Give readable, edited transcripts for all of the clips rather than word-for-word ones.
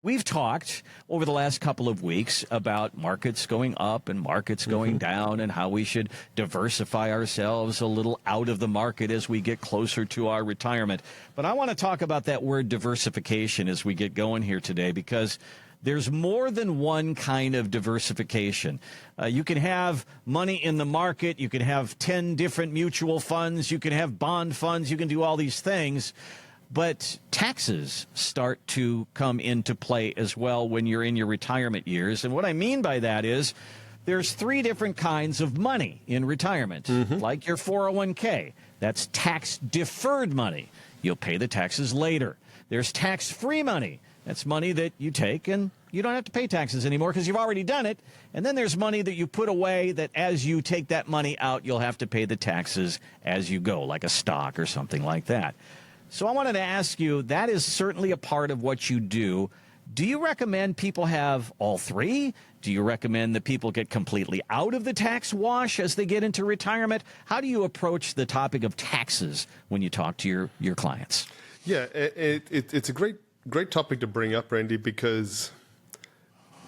We've talked over the last couple of weeks about markets going up and markets going down and how we should diversify ourselves a little out of the market as we get closer to our retirement. But I want to talk about that word diversification as we get going here today, because there's more than one kind of diversification. You can have money in the market. You can have 10 different mutual funds. You can have bond funds. You can do all these things. But taxes start to come into play as well when you're in your retirement years. And what I mean by that is there's 3 different kinds of money in retirement, like your 401k. That's tax-deferred money. You'll pay the taxes later. There's tax-free money. That's money that you take and you don't have to pay taxes anymore because you've already done it. And then there's money that you put away that as you take that money out, you'll have to pay the taxes as you go, like a stock or something like that. So I wanted to ask you, that is certainly a part of what you do. Do you recommend people have all 3? Do you recommend that people get completely out of the tax wash as they get into retirement? How do you approach the topic of taxes when you talk to your clients? Yeah, it's a great topic to bring up, Randy, because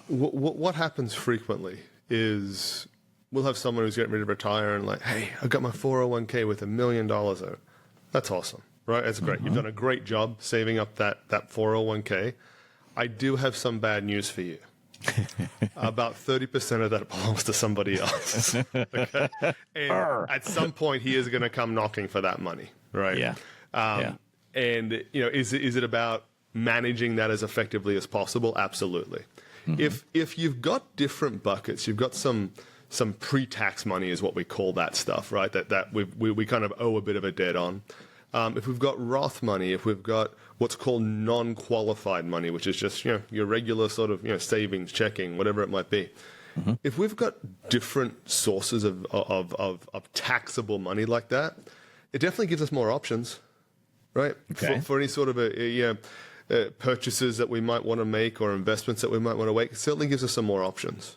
what happens frequently is we'll have someone who's getting ready to retire and like, hey, I've got my 401k with $1 million in it. That's awesome. Right, that's great. You've done a great job saving up that 401k. I do have some bad news for you. About 30% of that belongs to somebody else. Okay? And at some point, he is going to come knocking for that money, right? Yeah. And is it about managing that as effectively as possible? Absolutely. If you've got different buckets, you've got some pre-tax money is what we call that stuff, right? That we kind of owe a bit of a debt on. If we've got Roth money, if we've got what's called non-qualified money, which is just your regular sort of savings, checking, whatever it might be. If we've got different sources of taxable money like that, it definitely gives us more options, right? Okay. For any sort of purchases that we might want to make or investments that we might want to make, it certainly gives us some more options.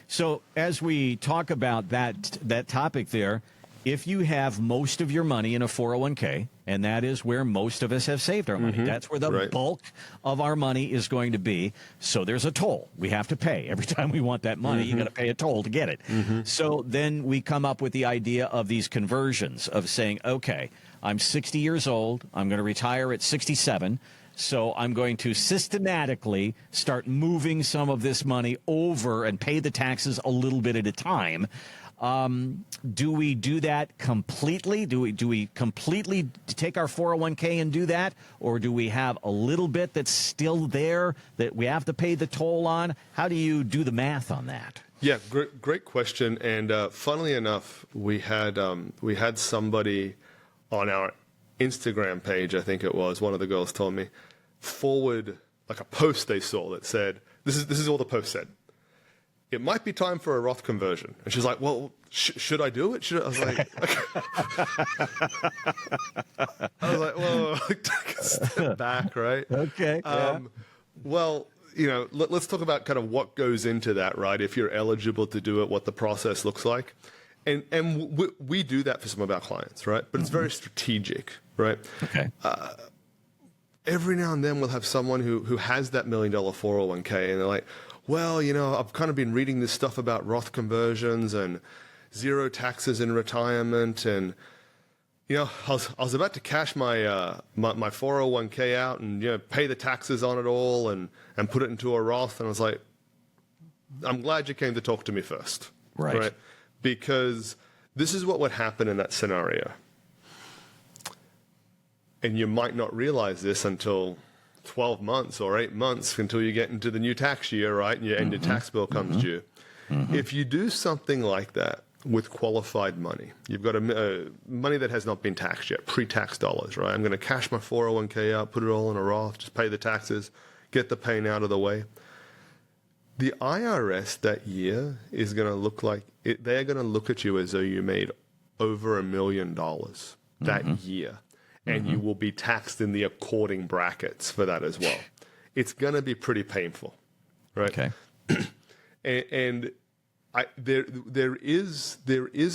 So as we talk about that topic there, if you have most of your money in a 401k, and that is where most of us have saved our money, that's where the bulk of our money is going to be. So there's a toll we have to pay. Every time we want that money, you got to pay a toll to get it. So then we come up with the idea of these conversions of saying, okay, I'm 60 years old. I'm going to retire at 67. So I'm going to systematically start moving some of this money over and pay the taxes a little bit at a time. Do we do that completely? Do we completely take our 401k and do that? Or do we have a little bit that's still there that we have to pay the toll on? How do you do the math on that? Yeah, great question. And funnily enough, we had somebody on our Instagram page, I think it was, one of the girls told me, forward like a post they saw that said, this is all the post said. It might be time for a Roth conversion. And she's like, well, should I do it? I was like, well, take a step back, right? Okay. Well, let's talk about kind of what goes into that, right? If you're eligible to do it, what the process looks like. And we do that for some of our clients, right? But it's very strategic, right? Okay. Every now and then we'll have someone who has that $1 million 401k and they're like, well, I've kind of been reading this stuff about Roth conversions and zero taxes in retirement, and I was about to cash my my 401k out and pay the taxes on it all and put it into a Roth, and I was like, I'm glad you came to talk to me first, right? Because this is what would happen in that scenario, and you might not realize this until 12 months or 8 months until you get into the new tax year, right? And your tax bill comes due. If you do something like that with qualified money, you've got money that has not been taxed yet, pre-tax dollars, right? I'm going to cash my 401k out, put it all in a Roth, just pay the taxes, get the pain out of the way. The IRS that year is going to look like they're going to look at you as though you made over $1 million that year. And you will be taxed in the according brackets for that as well. It's going to be pretty painful, right? Okay. and there is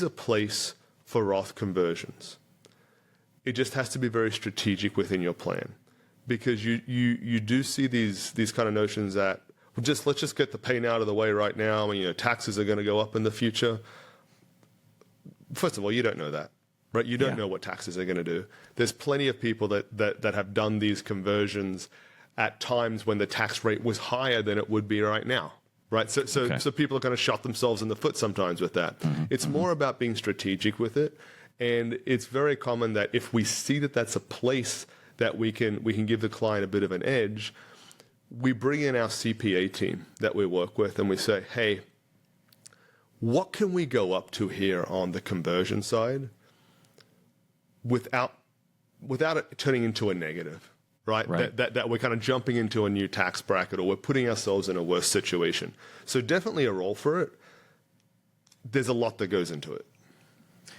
a place for Roth conversions. It just has to be very strategic within your plan, because you do see these kind of notions that let's just get the pain out of the way right now, and taxes are going to go up in the future. First of all, you don't know that, right? You don't know what taxes are going to do. There's plenty of people that have done these conversions at times when the tax rate was higher than it would be right now, right? So people are going to shot themselves in the foot sometimes with that. It's more about being strategic with it, and it's very common that if we see that that's a place that we can give the client a bit of an edge, we bring in our CPA team that we work with, and we say, hey, what can we go up to here on the conversion side without it turning into a negative, right? That we're kind of jumping into a new tax bracket, or we're putting ourselves in a worse situation. So definitely a role for it. There's a lot that goes into it.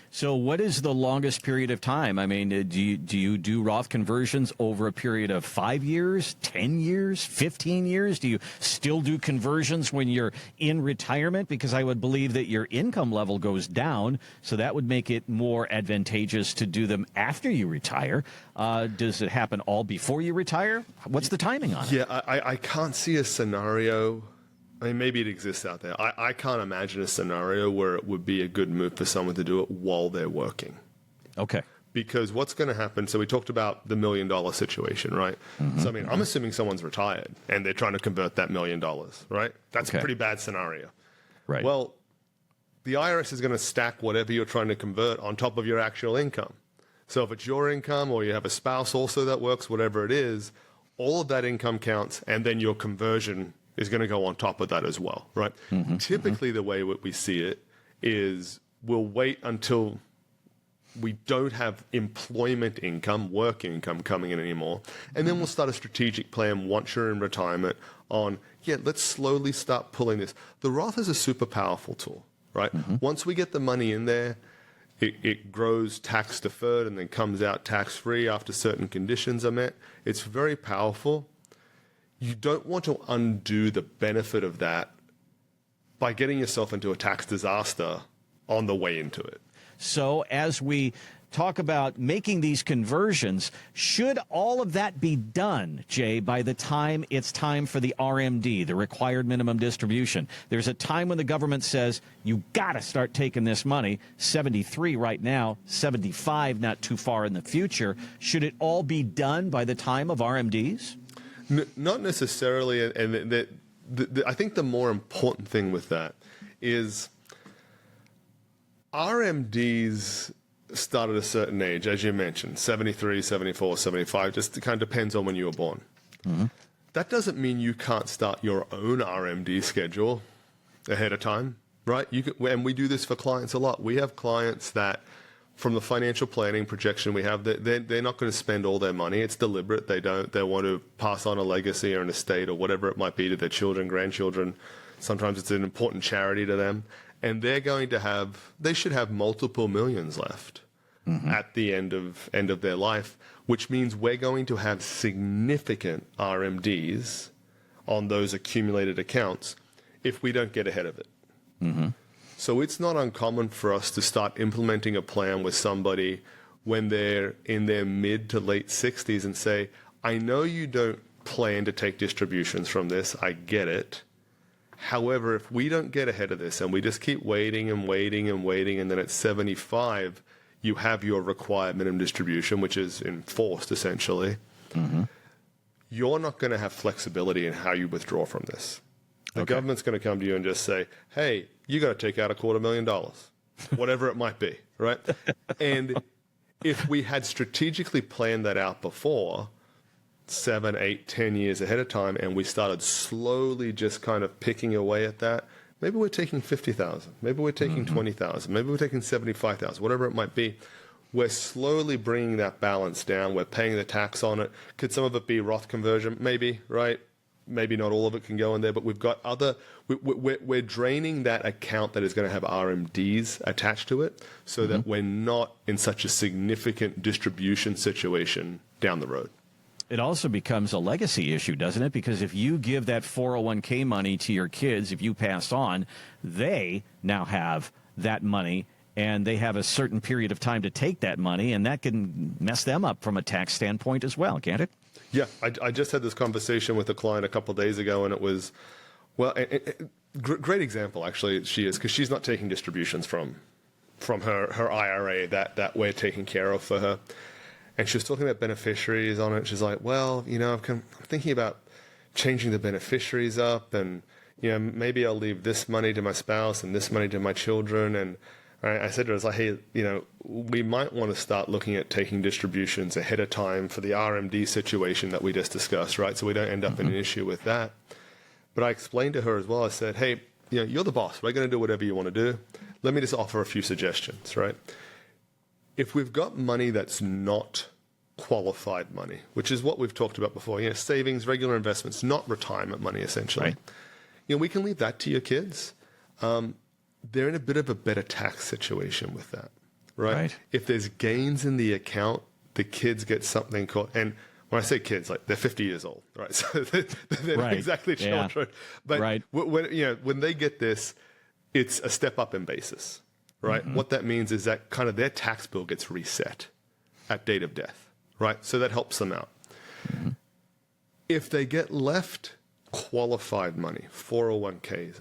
So what is the longest period of time? I mean, do you do Roth conversions over a period of 5 years, 10 years, 15 years? Do you still do conversions when you're in retirement? Because I would believe that your income level goes down, so that would make it more advantageous to do them after you retire. Does it happen all before you retire? What's the timing on it? Yeah, I can't see a scenario. I mean, maybe it exists out there. I can't imagine a scenario where it would be a good move for someone to do it while they're working. Okay. Because what's going to happen, so we talked about the $1 million situation, right? So, I mean, I'm assuming someone's retired and they're trying to convert that $1 million, right? That's a pretty bad scenario. Right. Well, the IRS is going to stack whatever you're trying to convert on top of your actual income. So if it's your income or you have a spouse also that works, whatever it is, all of that income counts, and then your conversion is going to go on top of that as well, right? Typically, the way we see it is we'll wait until we don't have employment income, work income coming in anymore, and then we'll start a strategic plan once you're in retirement on, let's slowly start pulling this. The Roth is a super powerful tool, right? Once we get the money in there, it grows tax deferred and then comes out tax free after certain conditions are met. It's very powerful. You don't want to undo the benefit of that by getting yourself into a tax disaster on the way into it. So as we talk about making these conversions, should all of that be done, Jay, by the time it's time for the RMD, the required minimum distribution? There's a time when the government says, you got to start taking this money, 73 right now, 75 not too far in the future. Should it all be done by the time of RMDs? Not necessarily, and I think the more important thing with that is RMDs start at a certain age, as you mentioned, 73, 74, 75, just kind of depends on when you were born. That doesn't mean you can't start your own RMD schedule ahead of time, right? And we do this for clients a lot. We have clients that, from the financial planning projection we have, they're not going to spend all their money. It's deliberate. They want to pass on a legacy or an estate or whatever it might be to their children, grandchildren. Sometimes it's an important charity to them. And they should have multiple millions left at the end of their life, which means we're going to have significant RMDs on those accumulated accounts if we don't get ahead of it. So it's not uncommon for us to start implementing a plan with somebody when they're in their mid to late 60s and say, I know you don't plan to take distributions from this. I get it. However, if we don't get ahead of this and we just keep waiting and waiting and waiting, and then at 75, you have your required minimum distribution, which is enforced essentially, you're not going to have flexibility in how you withdraw from this. The government's going to come to you and just say, hey, you got to take out $250,000, whatever it might be, right? And if we had strategically planned that out before, 7, 8, 10 years ahead of time, and we started slowly just kind of picking away at that, maybe we're taking 50,000, maybe we're taking 20,000, maybe we're taking 75,000, whatever it might be. We're slowly bringing that balance down. We're paying the tax on it. Could some of it be Roth conversion? Maybe, right? Maybe not all of it can go in there, but we've got we're draining that account that is going to have RMDs attached to it so that we're not in such a significant distribution situation down the road. It also becomes a legacy issue, doesn't it? Because if you give that 401k money to your kids, if you pass on, they now have that money, and they have a certain period of time to take that money, and that can mess them up from a tax standpoint as well, can't it? Yeah, I just had this conversation with a client a couple of days ago, and it was, well, great example, actually, she is, because she's not taking distributions from her IRA that we're taking care of for her. And she was talking about beneficiaries on it. She's like, well, I'm thinking about changing the beneficiaries up, and, maybe I'll leave this money to my spouse and this money to my children. And I said to her, I was like, hey, we might want to start looking at taking distributions ahead of time for the RMD situation that we just discussed, right? So we don't end up in an issue with that. But I explained to her as well, I said, hey, you're the boss. We're going to do whatever you want to do. Let me just offer a few suggestions, right? If we've got money that's not qualified money, which is what we've talked about before, savings, regular investments, not retirement money, essentially. Right. We can leave that to your kids. They're in a bit of a better tax situation with that, right? If there's gains in the account, the kids get something called, and when I say kids, like they're 50 years old, right? So they're not exactly children. But when they get this, it's a step up in basis, right? What that means is that kind of their tax bill gets reset at date of death, right? So that helps them out. If they get left qualified money, 401ks,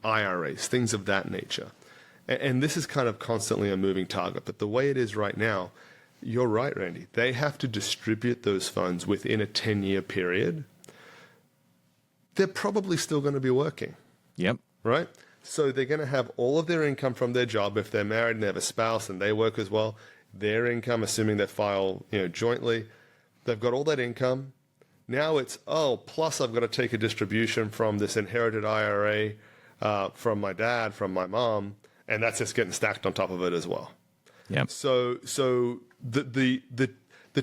IRAs, things of that nature, and this is kind of constantly a moving target, but the way it is right now, you're right, Randy, they have to distribute those funds within a 10-year period. They're probably still going to be working. Yep. Right? So they're going to have all of their income from their job. If they're married and they have a spouse and they work as well, their income, assuming they file jointly, they've got all that income. Now it's, plus I've got to take a distribution from this inherited IRA from my dad, from my mom, and that's just getting stacked on top of it as well. Yep. So the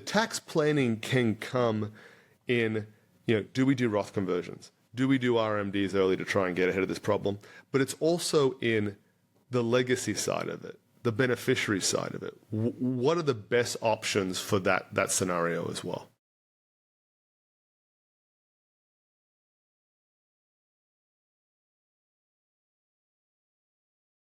tax planning can come in, do we do Roth conversions? Do we do RMDs early to try and get ahead of this problem? But it's also in the legacy side of it, the beneficiary side of it. What are the best options for that scenario as well?